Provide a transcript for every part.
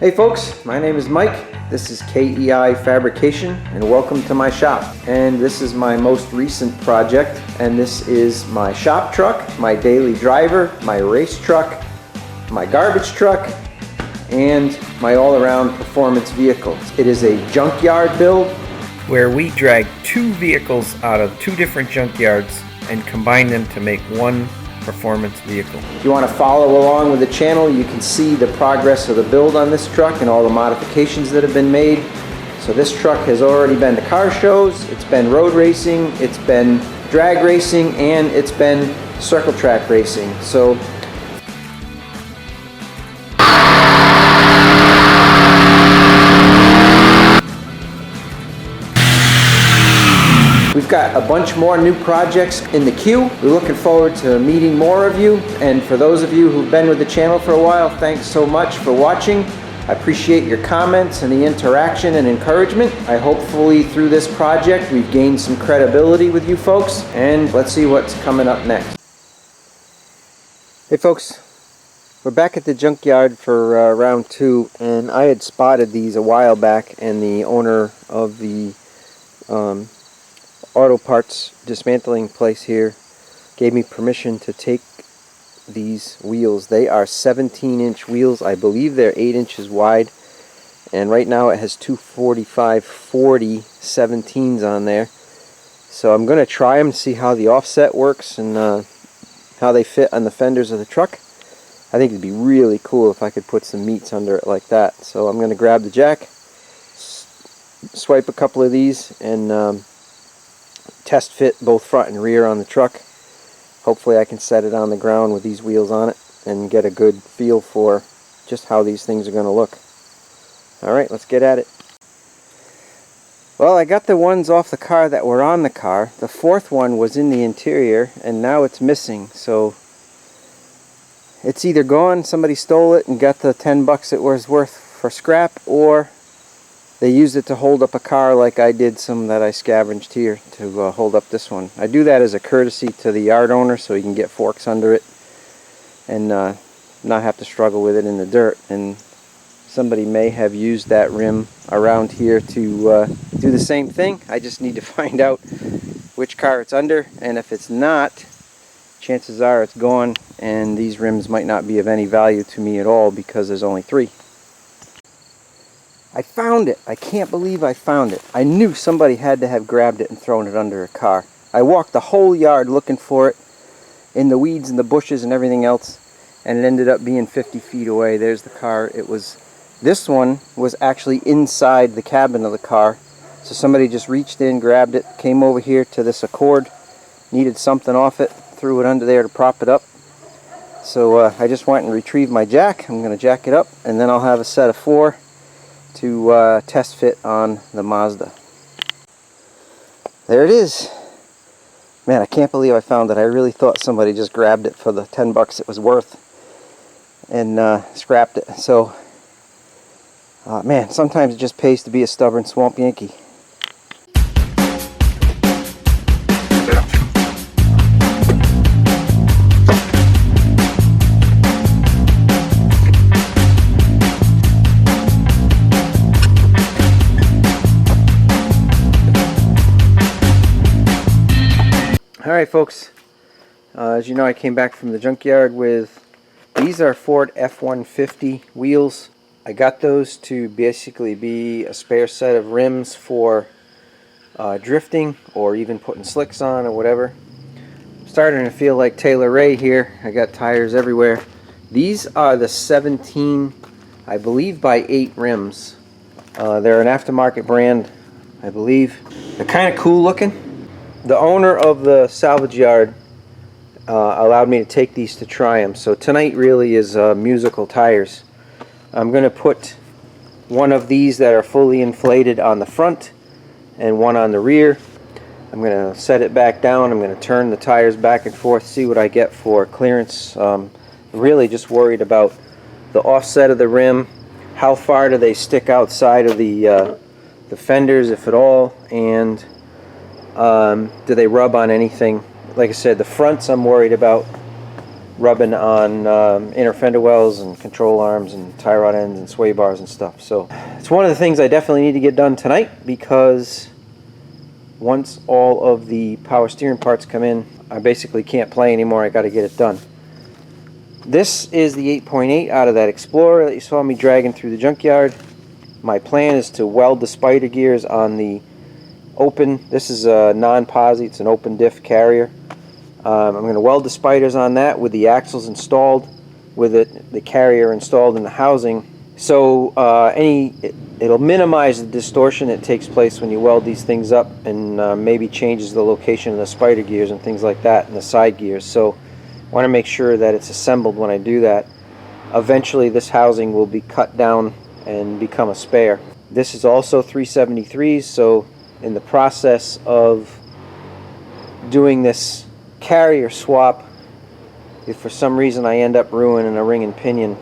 Hey folks, my name is Mike. This is KEI Fabrication and welcome to my shop. And this is my most recent project, and this is my shop truck, my daily driver, my race truck, my garbage truck, and my all-around performance vehicle. It is a junkyard build where we drag two vehicles out of two different junkyards and combine them to make one performance vehicle. If you want to follow along with the channel, you can see the progress of the build on this truck and all the modifications that have been made. So this truck has already been to car shows, it's been road racing, it's been drag racing, and it's been circle track racing. So we've got a bunch more new projects in the queue. We're looking forward to meeting more of you. And for those of you who've been with the channel for a while, thanks so much for watching. I appreciate your comments and the interaction and encouragement. I hopefully through this project we've gained some credibility with you folks. And let's see what's coming up next. Hey folks, we're back at the junkyard for round two, and I had spotted these a while back, and the owner of the auto parts dismantling place here gave me permission to take these wheels. They are 17-inch wheels. I believe they're 8 inches wide, and right now it has 245/40 17s on there. So I'm going to try them to see how the offset works and how they fit on the fenders of the truck. I think it'd be really cool if I could put some meats under it like that. So I'm going to grab the jack, swipe a couple of these, and test fit both front and rear on the truck. Hopefully I can set it on the ground with these wheels on it and get a good feel for just how these things are going to look. Alright, let's get at it. Well, I got the ones off the car that were on the car. The fourth one was in the interior and now it's missing, so it's either gone, somebody stole it and got the 10 bucks it was worth for scrap, or they used it to hold up a car like I did some that I scavenged here to hold up this one. I do that as a courtesy to the yard owner so he can get forks under it and not have to struggle with it in the dirt. And somebody may have used that rim around here to do the same thing. I just need to find out which car it's under, and if it's not, chances are it's gone, and these rims might not be of any value to me at all because there's only 3. I found it. I can't believe I found it. I knew somebody had to have grabbed it and thrown it under a car. I walked the whole yard looking for it in the weeds and the bushes and everything else, and it ended up being 50 feet away. There's the car. This one was actually inside the cabin of the car. So somebody just reached in, grabbed it, came over here to this Accord, needed something off it, threw it under there to prop it up. So I just went and retrieved my jack. I'm going to jack it up, and then I'll have a set of 4 to test fit on the Mazda. There it is. Man, I can't believe I found it. I really thought somebody just grabbed it for the 10 bucks it was worth and scrapped it. So, man, sometimes it just pays to be a stubborn swamp Yankee. Alright folks, as you know, I came back from the junkyard with, these are Ford F-150 wheels. I got those to basically be a spare set of rims for drifting or even putting slicks on or whatever. I'm starting to feel like Taylor Ray here. I got tires everywhere. These are the 17, I believe, by 8 rims. They're an aftermarket brand, I believe. They're kind of cool looking. The owner of the salvage yard allowed me to take these to try them. So tonight really is musical tires. I'm going to put one of these that are fully inflated on the front and one on the rear. I'm going to set it back down. I'm going to turn the tires back and forth, see what I get for clearance. Really just worried about the offset of the rim, how far do they stick outside of the fenders, if at all, and do they rub on anything. Like I said, the fronts I'm worried about rubbing on inner fender wells and control arms and tie rod ends and sway bars and stuff. So it's one of the things I definitely need to get done tonight, because once all of the power steering parts come in, I basically can't play anymore. I got to get it done. This is the 8.8 out of that Explorer that you saw me dragging through the junkyard. My plan is to weld the spider gears on the open. This is a non-posi, it's an open diff carrier. I'm going to weld the spiders on that with the axles installed, with the carrier installed in the housing. So it'll minimize the distortion that takes place when you weld these things up, and maybe changes the location of the spider gears and things like that, and the side gears. So I want to make sure that it's assembled when I do that. Eventually this housing will be cut down and become a spare. This is also 373s, so in the process of doing this carrier swap, if for some reason I end up ruining a ring and pinion,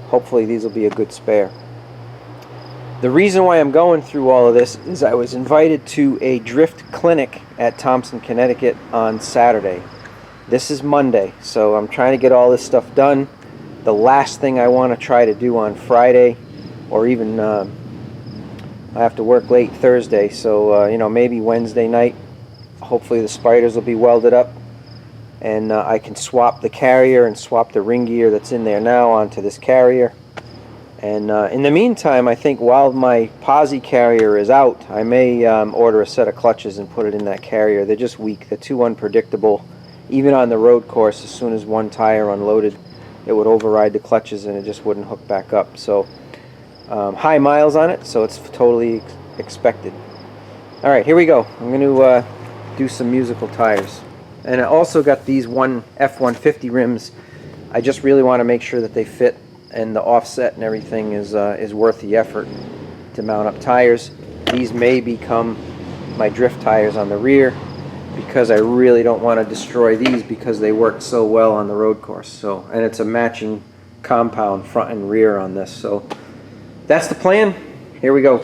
hopefully these will be a good spare. The reason why I'm going through all of this is I was invited to a drift clinic at Thompson, Connecticut on Saturday. This is Monday, so I'm trying to get all this stuff done. The last thing I want to try to do on Friday, or even I have to work late Thursday, so you know, maybe Wednesday night, hopefully the spiders will be welded up, and I can swap the carrier and swap the ring gear that's in there now onto this carrier. And in the meantime, I think while my posi carrier is out, I may order a set of clutches and put it in that carrier. They're just weak, they're too unpredictable. Even on the road course, as soon as one tire unloaded, it would override the clutches and it just wouldn't hook back up. So high miles on it, so it's totally expected. Alright, here we go. I'm going to do some musical tires. And I also got these F150 rims. I just really want to make sure that they fit, and the offset and everything is worth the effort to mount up tires. These may become my drift tires on the rear, because I really don't want to destroy these because they worked so well on the road course. So, and it's a matching compound front and rear on this. So that's the plan. Here we go.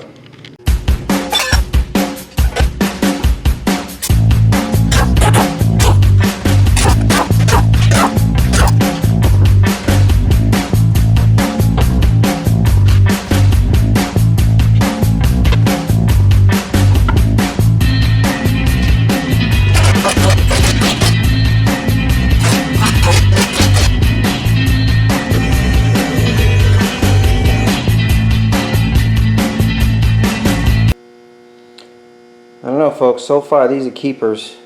I don't know, folks, so far these are keepers.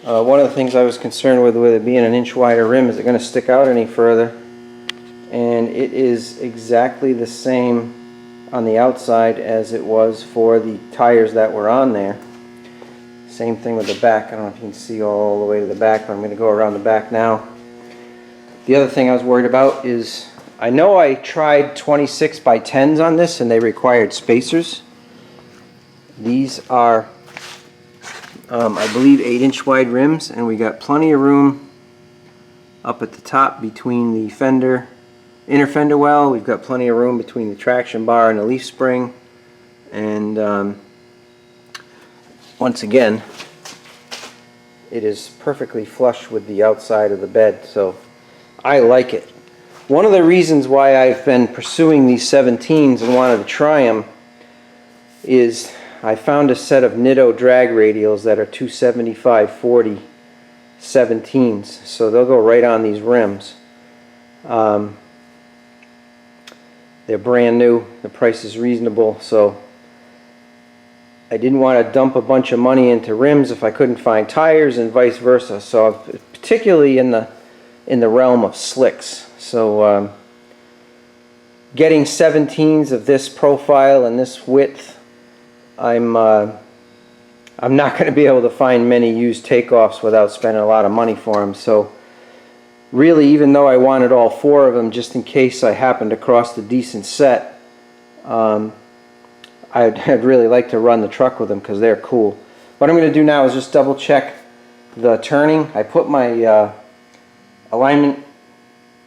One of the things I was concerned with it being an inch wider rim, is it going to stick out any further? And it is exactly the same on the outside as it was for the tires that were on there. Same thing with the back. I don't know if you can see all the way to the back, but I'm going to go around the back now. The other thing I was worried about is, I know I tried 26 by 10s on this and they required spacers. These are I believe 8-inch wide rims, and we got plenty of room up at the top between the fender, inner fender well. We've got plenty of room between the traction bar and the leaf spring, and once again, it is perfectly flush with the outside of the bed, so I like it. One of the reasons why I've been pursuing these 17s and wanted to try them is I found a set of Nitto drag radials that are 275/40 17s, so they'll go right on these rims. They're brand new, the price is reasonable, so I didn't want to dump a bunch of money into rims if I couldn't find tires, and vice versa. So particularly in the realm of slicks. So getting 17s of this profile and this width, I'm not going to be able to find many used takeoffs without spending a lot of money for them. So really, even though I wanted all 4 of them just in case I happened across a decent set, I'd really like to run the truck with them because they're cool. What I'm going to do now is just double check the turning. I put my alignment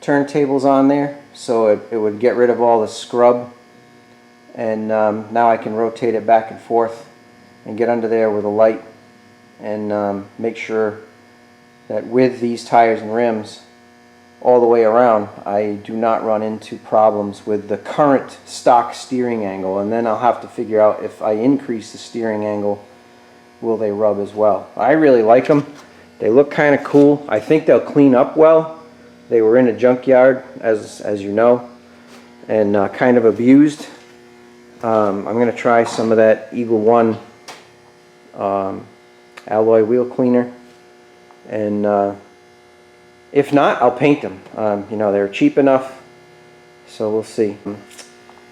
turntables on there so it would get rid of all the scrub, and now I can rotate it back and forth and get under there with a light and make sure that with these tires and rims all the way around, I do not run into problems with the current stock steering angle. And then I'll have to figure out if I increase the steering angle, will they rub as well. I really like them. They look kind of cool. I think they'll clean up well. They were in a junkyard, as you know, and kind of abused. I'm going to try some of that Eagle One alloy wheel cleaner, and if not, I'll paint them. You know, they're cheap enough, so we'll see.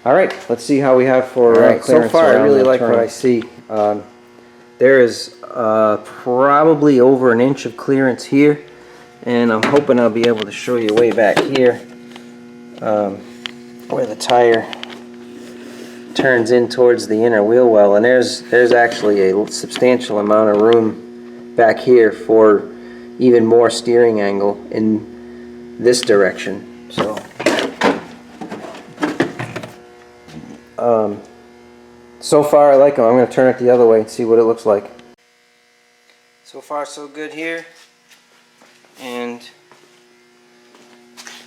All right, let's see how we have for clearance. So far, I really like what I see. There is probably over an inch of clearance here, and I'm hoping I'll be able to show you way back here where the tire turns in towards the inner wheel well, and there's actually a substantial amount of room back here for even more steering angle in this direction. So far I like them. I'm going to turn it the other way and see what it looks like. So far so good here, and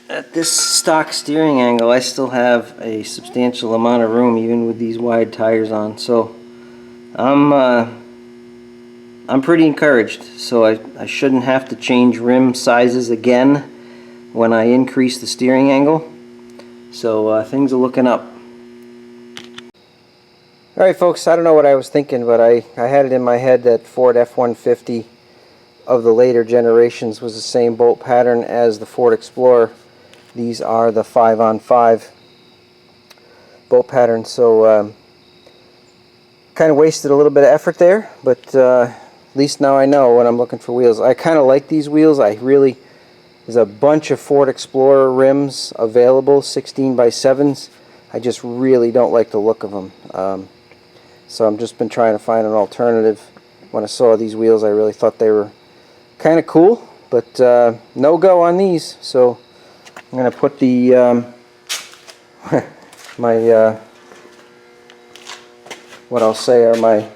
at this stock steering angle I still have a substantial amount of room even with these wide tires on, so I'm pretty encouraged. So I shouldn't have to change rim sizes again when I increase the steering angle, so things are looking up. Alright folks, I don't know what I was thinking, but I had it in my head that Ford F-150 of the later generations was the same bolt pattern as the Ford Explorer. These are the 5-on-5 bolt pattern, so kind of wasted a little bit of effort there, but at least now I know when I'm looking for wheels. I kind of like these wheels. There's a bunch of Ford Explorer rims available, 16x7s. I just really don't like the look of them. So I've just been trying to find an alternative. When I saw these wheels, I really thought they were kind of cool, but no go on these. So I'm going to put the what I'll say are my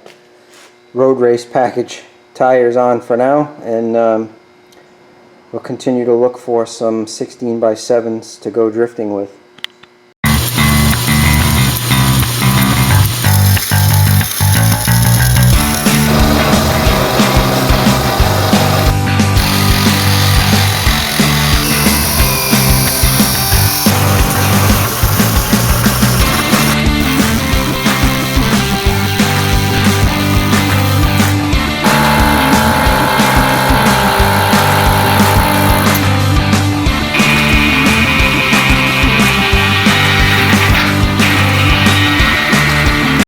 road race package tires on for now, and we'll continue to look for some 16x7s to go drifting with.